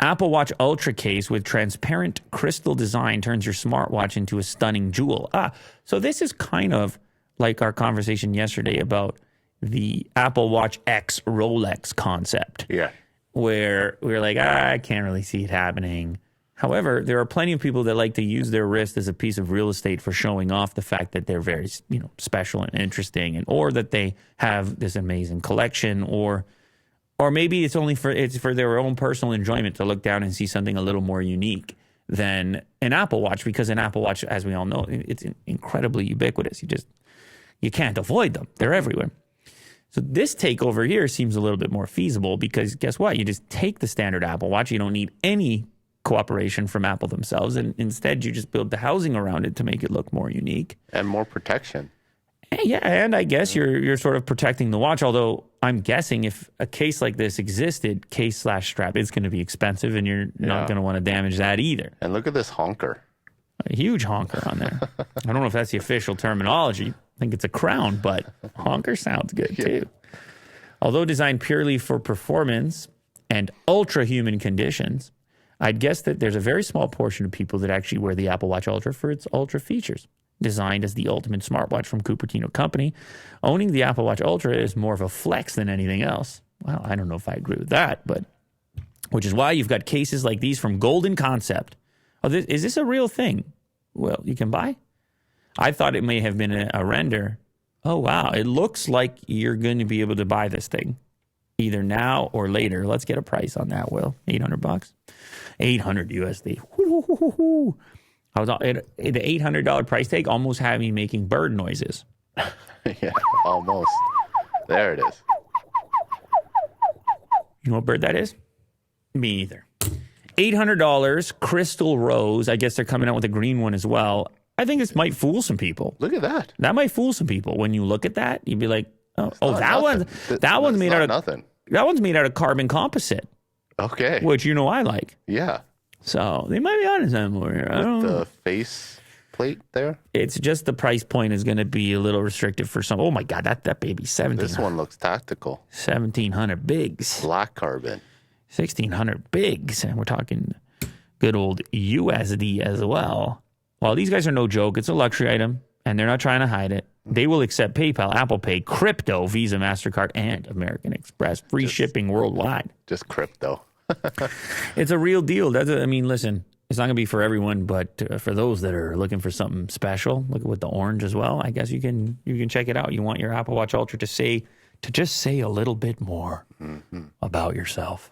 Apple Watch Ultra case with transparent crystal design turns your smartwatch into a stunning jewel. So this is kind of like our conversation yesterday about the Apple Watch X Rolex concept. Yeah. Where we were like, I can't really see it happening. However, there are plenty of people that like to use their wrist as a piece of real estate for showing off the fact that they're very, special and interesting, or that they have this amazing collection, or maybe it's only for their own personal enjoyment to look down and see something a little more unique than an Apple Watch, because an Apple Watch, as we all know, it's incredibly ubiquitous. You can't avoid them. They're everywhere. So this takeover here seems a little bit more feasible because guess what? You just take the standard Apple Watch. You don't need any cooperation from Apple themselves, and instead you just build the housing around it to make it look more unique and more protection. Yeah, and I guess you're sort of protecting the watch. Although I'm guessing if a case like this existed, case/strap, it's going to be expensive, and you're not going to want to damage that either. And look at this honker. A huge honker on there. I don't know if that's the official terminology. I think it's a crown, but honker sounds good too. Although designed purely for performance and ultra-human conditions, I'd guess that there's a very small portion of people that actually wear the Apple Watch Ultra for its ultra features. Designed as the ultimate smartwatch from Cupertino Company, owning the Apple Watch Ultra is more of a flex than anything else. Well, I don't know if I agree with that, but which is why you've got cases like these from Golden Concept. Is this a real thing? Well, you can buy? I thought it may have been a render. Oh, wow. It looks like you're going to be able to buy this thing either now or later. Let's get a price on that, Will. $800. 800 USD. The $800 price tag almost had me making bird noises. Yeah, almost. There it is. You know what bird that is? Me either. $800 crystal rose. I guess they're coming out with a green one as well. I think this might fool some people. Look at that. That might fool some people. When you look at that, you'd be like, that one's made out of nothing. That one's made out of carbon composite. Okay. Which I like. Yeah. So they might be on to something more here. I don't know. The face plate there? It's just the price point is going to be a little restrictive for some. Oh my God, that baby, 17. This one looks tactical. 1,700 bigs. Black carbon. 1,600 bigs. And we're talking good old USD as well. Well, these guys are no joke. It's a luxury item, and they're not trying to hide it. They will accept PayPal, Apple Pay, crypto, Visa, MasterCard, and American Express. Free shipping worldwide. Just crypto. It's a real deal. Listen, it's not going to be for everyone, but for those that are looking for something special, look with the orange as well. I guess you can check it out. You want your Apple Watch Ultra to just say a little bit more about yourself.